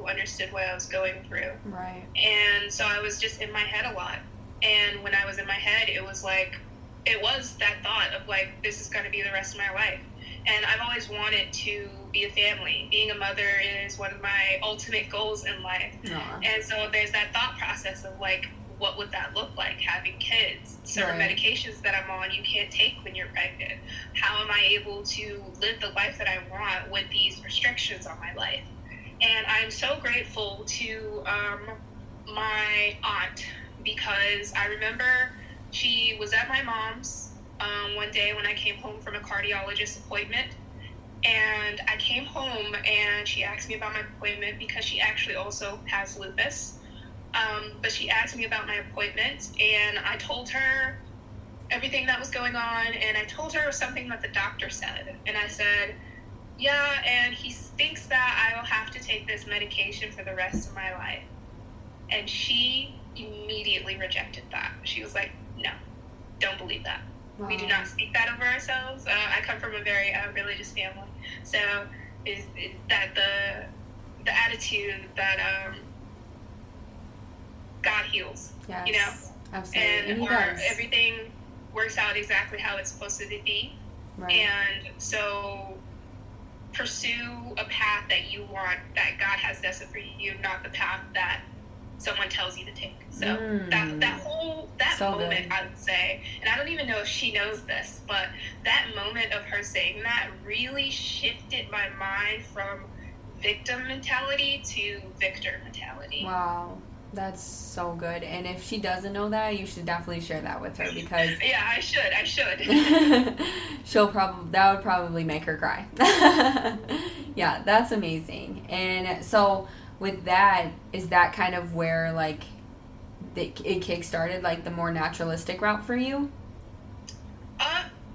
understood what I was going through. Right. And so I was just in my head a lot. And when I was in my head, it was that thought of like, this is going to be the rest of my life. And I've always wanted to be a family. Being a mother is one of my ultimate goals in life. Aww. And so there's that thought process of like, what would that look like, having kids? Certain medications that I'm on you can't take when you're pregnant. How am I able to live the life that I want with these restrictions on my life? And I'm so grateful to my aunt, because I remember she was at my mom's one day when I came home from a cardiologist appointment. And I came home and she asked me about my appointment because she actually also has lupus. But she asked me about my appointment, and I told her everything that was going on, and I told her something that the doctor said. And I said, yeah, and he thinks that I will have to take this medication for the rest of my life. And she immediately rejected that. She was like, no, don't believe that. Wow. We do not speak that over ourselves. I come from a very religious family. So is that the attitude that God heals, yes, you know, absolutely. and everything works out exactly how it's supposed to be. Right. And so pursue a path that you want, that God has destined for you, not the path that someone tells you to take. So that so moment, good. I would say, and I don't even know if she knows this, but that moment of her saying that really shifted my mind from victim mentality to victor mentality. Wow. That's so good. And if she doesn't know that, you should definitely share that with her, because yeah, I should. that would probably make her cry. Yeah, that's amazing. And so with that, is that kind of where like it kick-started, like the more naturalistic route for you?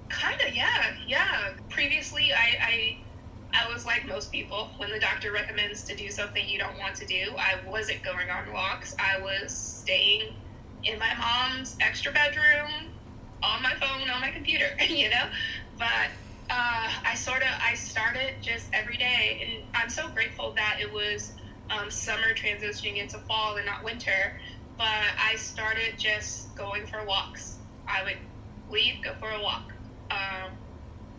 Kind of, yeah. Previously, I was like most people. When the doctor recommends to do something you don't want to do, I wasn't going on walks. I was staying in my mom's extra bedroom, on my phone, on my computer, you know? But I started just every day, and I'm so grateful that it was summer transitioning into fall and not winter, but I started just going for walks. I would leave, go for a walk.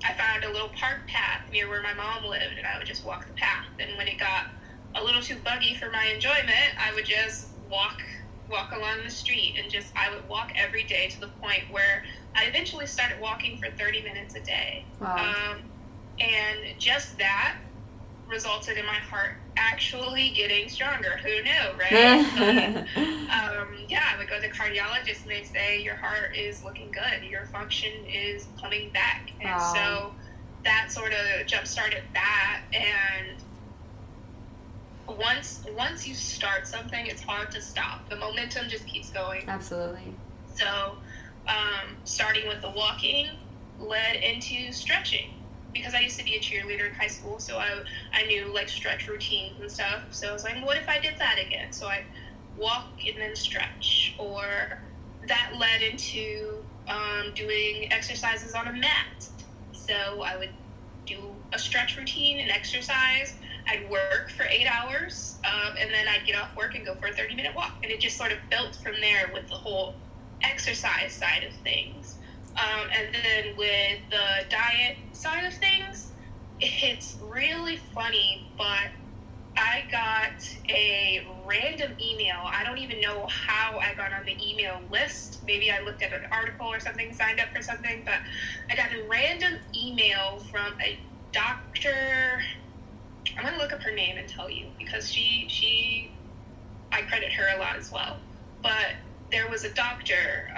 I found a little park path near where my mom lived, and I would just walk the path. And when it got a little too buggy for my enjoyment, I would just walk along the street, and I would walk every day to the point where I eventually started walking for 30 minutes a day. Wow. And just that resulted in my heart actually getting stronger. Who knew, right? I would go to cardiologists, and they say your heart is looking good, your function is coming back. And so that sort of jump started that. And once you start something, it's hard to stop. The momentum just keeps going. Absolutely. So starting with the walking led into stretching, because I used to be a cheerleader in high school, so I knew like stretch routines and stuff. So I was like, what if I did that again? So I walk and then stretch. Or that led into doing exercises on a mat. So I would do a stretch routine and exercise. I'd work for 8 hours, and then I'd get off work and go for a 30-minute walk. And it just sort of built from there with the whole exercise side of things. And then with the diet side of things, it's really funny, but I got a random email. I don't even know how I got on the email list. Maybe I looked at an article or something, signed up for something, but I got a random email from a doctor. I'm going to look up her name and tell you, because I credit her a lot as well. But there was a doctor,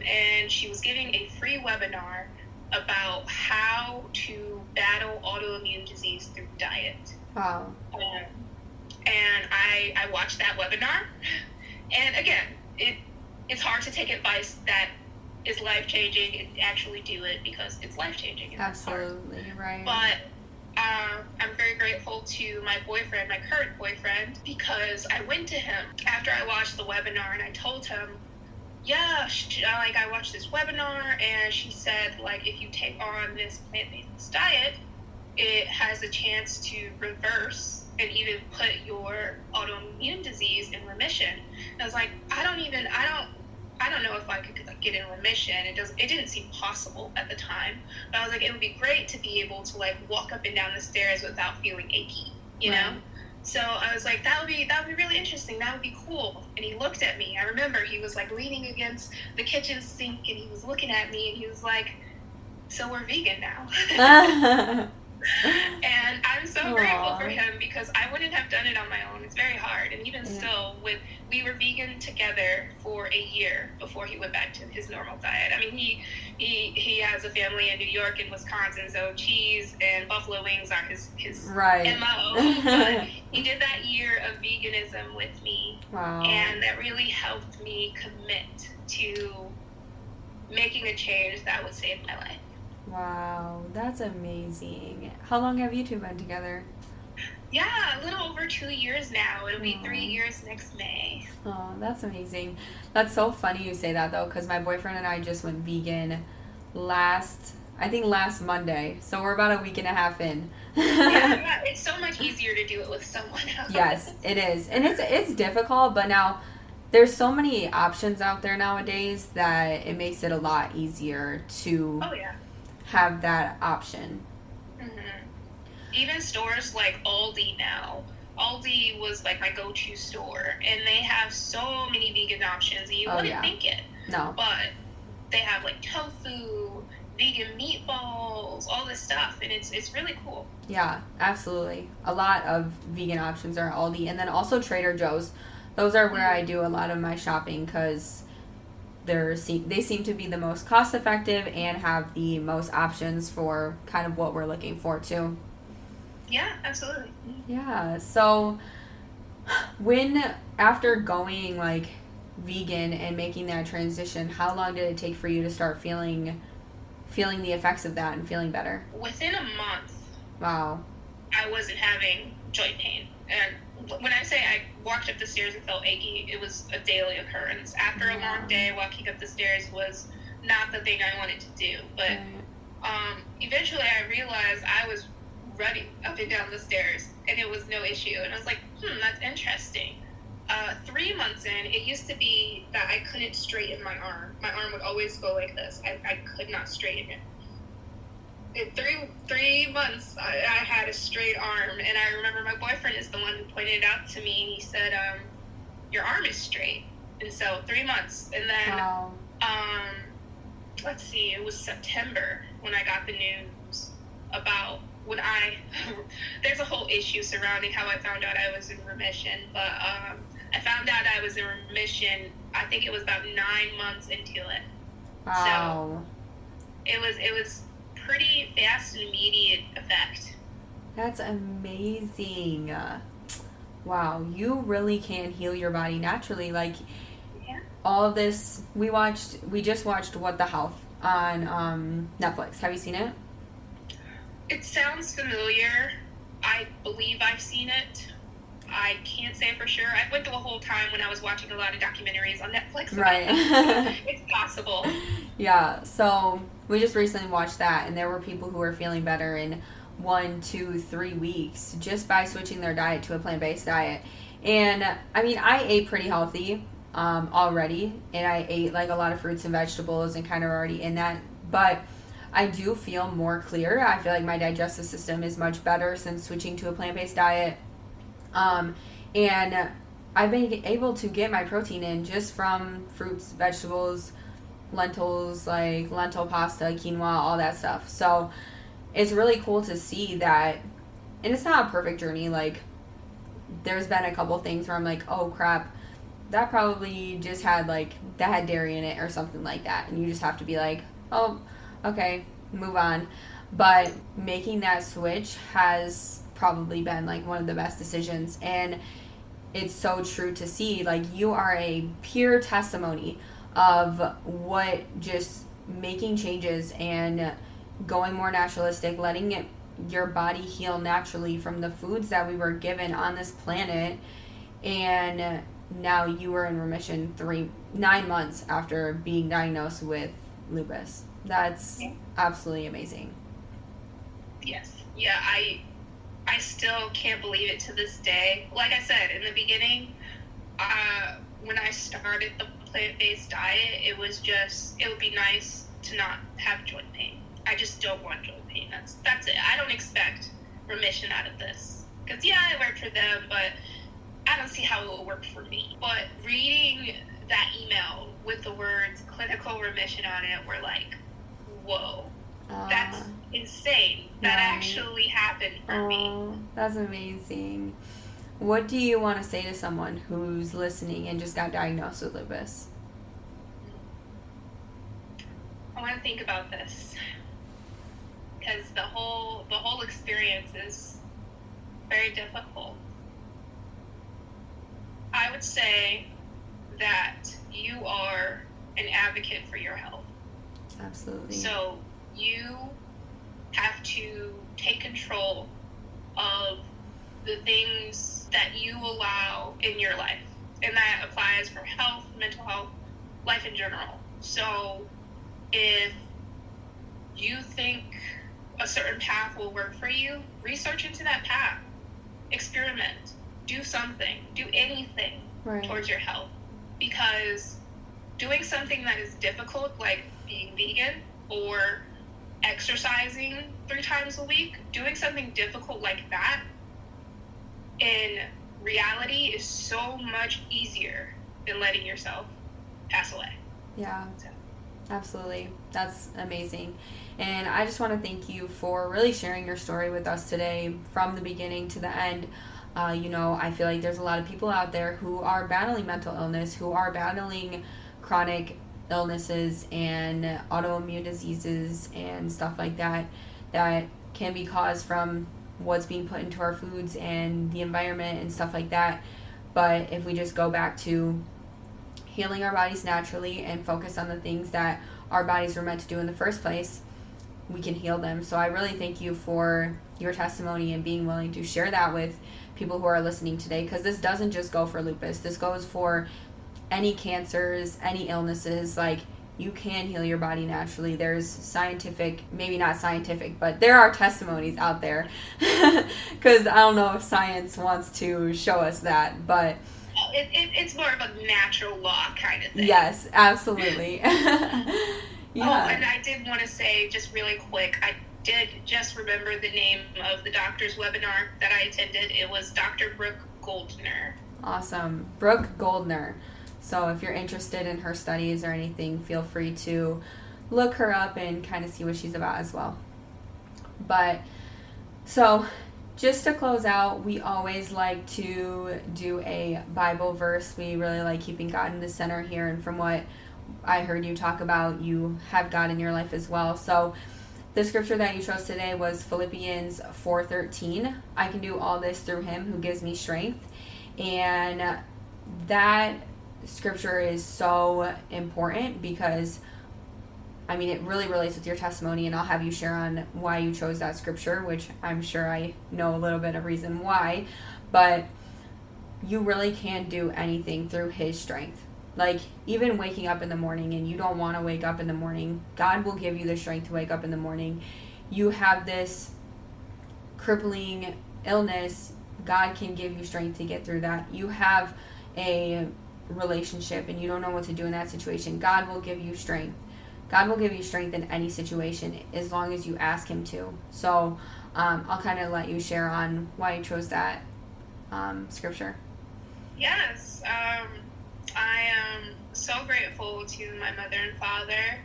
and she was giving a free webinar about how to battle autoimmune disease through diet. Wow. And I watched that webinar, and again, it's hard to take advice that is life-changing and actually do it, because it's life-changing. Absolutely, right. But I'm very grateful to my boyfriend, my current boyfriend, because I went to him after I watched the webinar, and I told him, I watched this webinar, and she said, like, if you take on this plant-based diet, it has a chance to reverse and even put your autoimmune disease in remission. And I was like, I don't know if I could like, get in remission. It didn't seem possible at the time. But I was like, it would be great to be able to like walk up and down the stairs without feeling achy, you know? So I was like, that would be really interesting. That would be cool. And he looked at me. I remember he was like leaning against the kitchen sink and he was looking at me and he was like, so we're vegan now. And I'm so grateful for him because I wouldn't have done it on my own. It's very hard. And even still, we were vegan together for a year before he went back to his normal diet. I mean, he has a family in New York and Wisconsin, so cheese and buffalo wings are his MO. But he did that year of veganism with me. Wow. And that really helped me commit to making a change that would save my life. Wow, that's amazing. How long have you two been together? Yeah, a little over 2 years now. It'll be 3 years next May. Oh, that's amazing. That's so funny you say that, though, because my boyfriend and I just went vegan last Monday. So we're about a week and a half in. Yeah, it's so much easier to do it with someone else. Yes, it is. And it's difficult, but now there's so many options out there nowadays that it makes it a lot easier to have that option. Even stores like Aldi now. Aldi was like my go-to store, and they have so many vegan options. You wouldn't think it. No. But they have like tofu, vegan meatballs, all this stuff, and it's really cool. Yeah, absolutely. A lot of vegan options are Aldi, and then also Trader Joe's. Those are where I do a lot of my shopping because they seem to be the most cost-effective and have the most options for kind of what we're looking for too. Yeah, absolutely. Yeah. So after going like vegan and making that transition, how long did it take for you to start feeling the effects of that and feeling better? Within a month. Wow. I wasn't having joint pain. And when I say I walked up the stairs and felt achy, it was a daily occurrence. After a long day, walking up the stairs was not the thing I wanted to do. But eventually I realized I was running up and down the stairs, and it was no issue. And I was like, that's interesting. 3 months in, it used to be that I couldn't straighten my arm. My arm would always go like this. I could not straighten it. In 3 months, I had a straight arm, and I remember my boyfriend is the one who pointed it out to me, and he said, your arm is straight. And so 3 months, and then, let's see, it was September when I got the news about there's a whole issue surrounding how I found out I was in remission, but I found out I was in remission, I think it was about 9 months into it. Wow. So it was pretty fast and immediate effect. That's amazing. Wow, you really can heal your body naturally. Like all of this, we just watched What the Health on Netflix. Have you seen it? It sounds familiar. I believe I've seen it. I can't say for sure. I went through a whole time when I was watching a lot of documentaries on Netflix. Right. It's possible. Yeah, so we just recently watched that, and there were people who were feeling better in 1, 2, 3 weeks just by switching their diet to a plant-based diet. And I mean, I ate pretty healthy already, and I ate like a lot of fruits and vegetables and kind of already in that, but I do feel more clear. I feel like my digestive system is much better since switching to a plant-based diet. And I've been able to get my protein in just from fruits, vegetables, lentils, like lentil pasta, quinoa, all that stuff. So it's really cool to see that. And it's not a perfect journey. Like, there's been a couple things where I'm like, oh crap, that probably just had that had dairy in it or something like that. And you just have to be like, oh, okay, move on. But making that switch has probably been like one of the best decisions, and it's so true to see. Like, you are a pure testimony of what just making changes and going more naturalistic, letting your body heal naturally from the foods that we were given on this planet, and now you are in remission 9 months after being diagnosed with lupus. That's absolutely amazing. Yes. Yeah, I still can't believe it to this day. Like I said in the beginning, when I started the plant-based diet, it would be nice to not have joint pain. I just don't want joint pain. That's it. I don't expect remission out of this. Because, yeah, I work for them, but I don't see how it will work for me. But reading that email with the words clinical remission on it were like, whoa, that's insane. That actually happened for me. That's amazing. What do you want to say to someone who's listening and just got diagnosed with lupus? I want to think about this because the whole experience is very difficult. I would say that you are an advocate for your health. Absolutely. So you have to take control of the things that you allow in your life. And that applies for health, mental health, life in general. So if you think a certain path will work for you, research into that path. Experiment. Do something. Do anything towards your health. Because doing something that is difficult, like being vegan or exercising 3 times a week, doing something difficult like that in reality is so much easier than letting yourself pass away. Yeah, absolutely. That's amazing. And I just want to thank you for really sharing your story with us today from the beginning to the end. I feel like there's a lot of people out there who are battling mental illness, who are battling chronic illnesses and autoimmune diseases and stuff like that can be caused from what's being put into our foods and the environment and stuff like that. But if we just go back to healing our bodies naturally and focus on the things that our bodies were meant to do in the first place, we can heal them. So I really thank you for your testimony and being willing to share that with people who are listening today, because this doesn't just go for lupus. This goes for any cancers, any illnesses. Like, you can heal your body naturally. There's scientific, maybe not scientific, but there are testimonies out there. Because I don't know if science wants to show us that, but it's more of a natural law kind of thing. Yes, absolutely. Yeah. Oh, and I did want to say just really quick, I did just remember the name of the doctor's webinar that I attended. It was Dr. Brooke Goldner. Awesome. Brooke Goldner. So if you're interested in her studies or anything, feel free to look her up and kind of see what she's about as well. But so just to close out, we always like to do a Bible verse. We really like keeping God in the center here, and from what I heard you talk about, you have God in your life as well. So the scripture that you chose today was Philippians 4:13. I can do all this through him who gives me strength. And that scripture is so important because, I mean, it really relates with your testimony, and I'll have you share on why you chose that scripture, which I'm sure I know a little bit of reason why, but you really can do anything through his strength. Like, even waking up in the morning and you don't want to wake up in the morning, God will give you the strength to wake up in the morning. You have this crippling illness, God can give you strength to get through that. You have a relationship and you don't know what to do in that situation, God will give you strength. God will give you strength in any situation as long as you ask him to. So I'll kind of let you share on why you chose that scripture. Yes. I am so grateful to my mother and father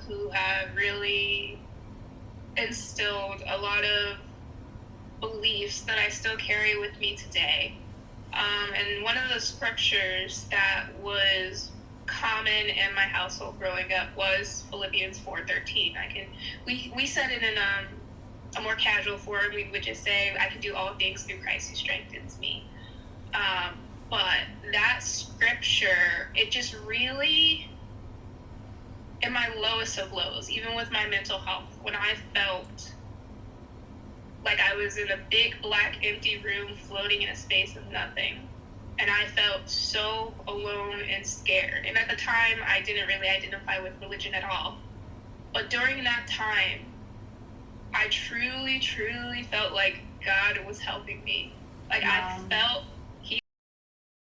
who have really instilled a lot of beliefs that I still carry with me today. And one of the scriptures that was common in my household growing up was Philippians 4:13. We said it in a more casual form. We would just say, I can do all things through Christ who strengthens me. But that scripture, it just really, in my lowest of lows, even with my mental health, when I felt like I was in a big black empty room floating in a space of nothing, and I felt so alone and scared. And at the time, I didn't really identify with religion at all. But during that time, I truly, truly felt like God was helping me. Like, Wow. I felt